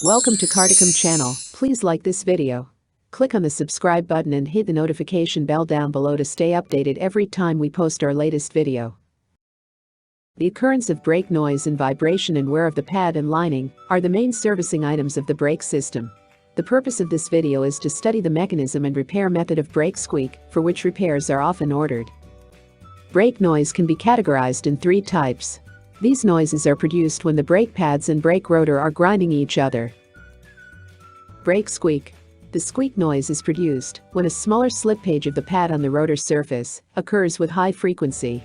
Welcome to Cartechhome channel. Please like this video. Click on the subscribe button and hit the notification bell down below to stay updated every time we post our latest video. The occurrence of brake noise and vibration and wear of the pad and lining are the main servicing items of the brake system. The purpose of this video is to study the mechanism and repair method of brake squeak, for which repairs are often ordered. Brake noise can be categorized in three types. These noises are produced when the brake pads and brake rotor are grinding each other. Brake squeak. The squeak noise is produced when a smaller slippage of the pad on the rotor surface occurs with high frequency.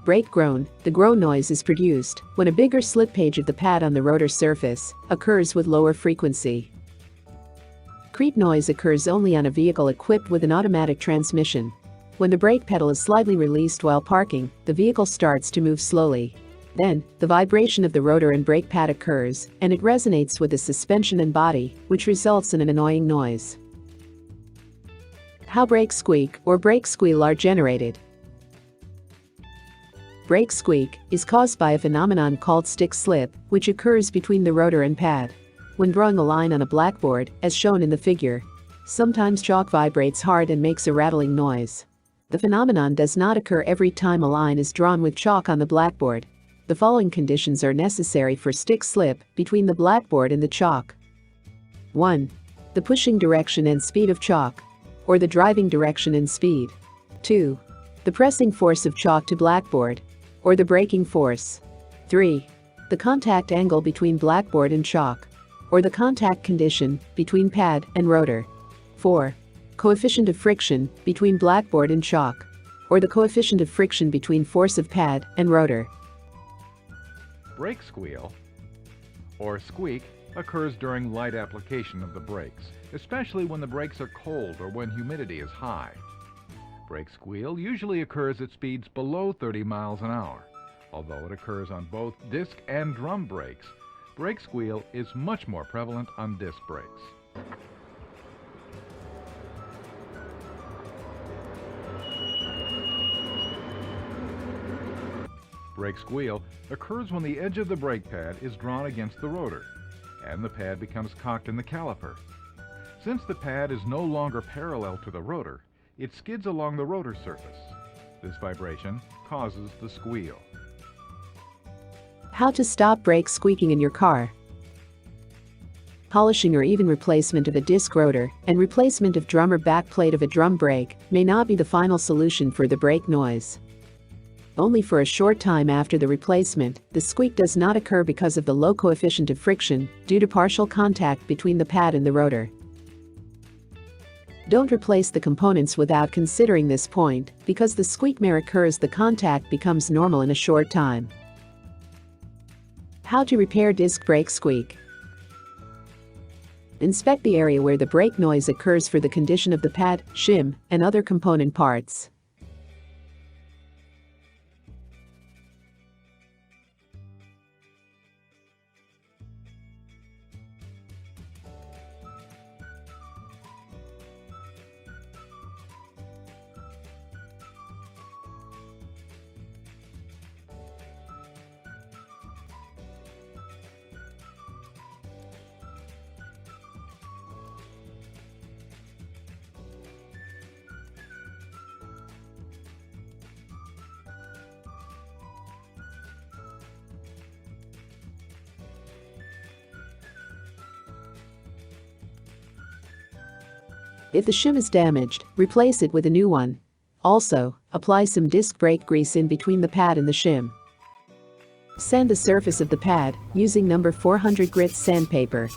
Brake groan. The groan noise is produced when a bigger slippage of the pad on the rotor surface occurs with lower frequency. Creep noise occurs only on a vehicle equipped with an automatic transmission. When the brake pedal is slightly released while parking, the vehicle starts to move slowly. Then, the vibration of the rotor and brake pad occurs, and it resonates with the suspension and body, which results in an annoying noise. How brake squeak or brake squeal are generated. Brake squeak is caused by a phenomenon called stick slip, which occurs between the rotor and pad. When drawing a line on a blackboard, as shown in the figure, sometimes chalk vibrates hard and makes a rattling noise. The phenomenon does not occur every time a line is drawn with chalk on the blackboard. The following conditions are necessary for stick slip between the blackboard and the chalk. 1. The pushing direction and speed of chalk, or the driving direction and speed. 2. The pressing force of chalk to blackboard, or the braking force. 3. The contact angle between blackboard and chalk, or the contact condition between pad and rotor. 4. Coefficient of friction between blackboard and chalk, or the coefficient of friction between force of pad and rotor. Brake squeal, or squeak, occurs during light application of the brakes, especially when the brakes are cold or when humidity is high. Brake squeal usually occurs at speeds below 30 miles an hour. Although it occurs on both disc and drum brakes, brake squeal is much more prevalent on disc brakes. Brake squeal occurs when the edge of the brake pad is drawn against the rotor, and the pad becomes cocked in the caliper. Since the pad is no longer parallel to the rotor, it skids along the rotor surface. This vibration causes the squeal. How to stop brake squeaking in your car. Polishing or even replacement of a disc rotor and replacement of drum or back plate of a drum brake may not be the final solution for the brake noise. Only for a short time after the replacement, the squeak does not occur because of the low coefficient of friction due to partial contact between the pad and the rotor. Don't replace the components without considering this point, because the squeak may occur as the contact becomes normal in a short time. How to repair disc brake squeak. Inspect the area where the brake noise occurs for the condition of the pad, shim, and other component parts. If the shim is damaged, replace it with a new one. Also, apply some disc brake grease in between the pad and the shim. Sand the surface of the pad using number 400 grit sandpaper.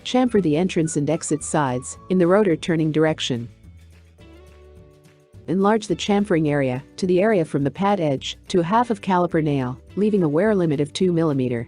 Chamfer the entrance and exit sides in the rotor turning direction. Enlarge the chamfering area to the area from the pad edge to a half of caliper nail, leaving a wear limit of 2 mm.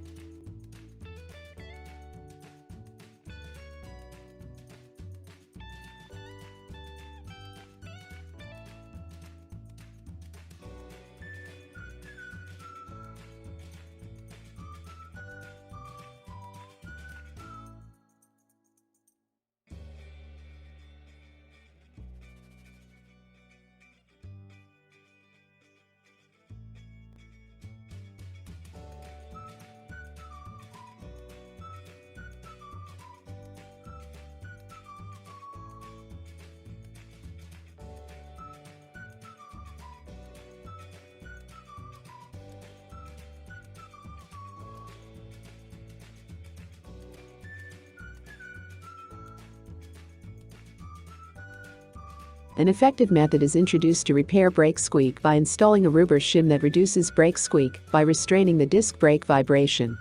An effective method is introduced to repair brake squeak by installing a Rubore-shim that reduces brake squeak by restraining the disc brake vibration.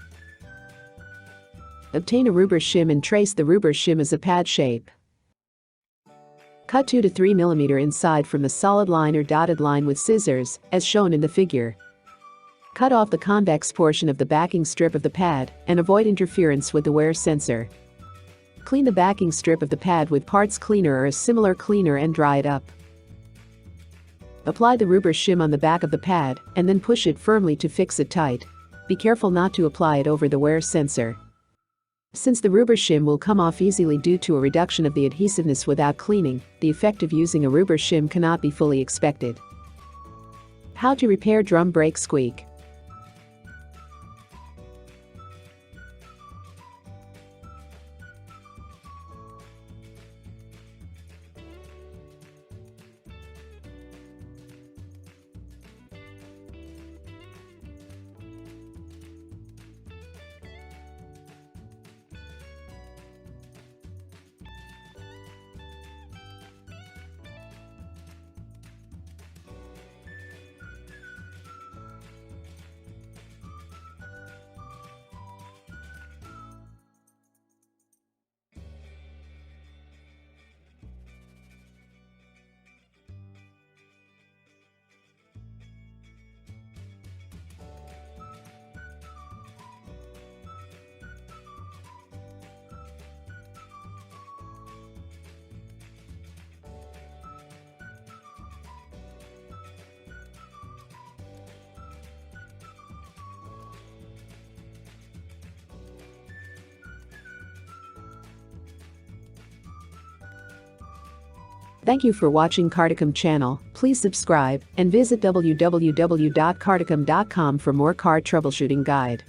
Obtain a Rubore-shim and trace the Rubore-shim as a pad shape. Cut 2 to 3 mm inside from the solid line or dotted line with scissors, as shown in the figure. Cut off the convex portion of the backing strip of the pad and avoid interference with the wear sensor. Clean the backing strip of the pad with parts cleaner or a similar cleaner and dry it up. Apply the Rubore-shim on the back of the pad and then push it firmly to fix it tight. Be careful not to apply it over the wear sensor. Since the Rubore-shim will come off easily due to a reduction of the adhesiveness without cleaning, the effect of using a Rubore-shim cannot be fully expected. How to repair drum brake squeak. Thank you for watching Cartechhome channel. Please subscribe and visit www.cartechhome.com for more car troubleshooting guide.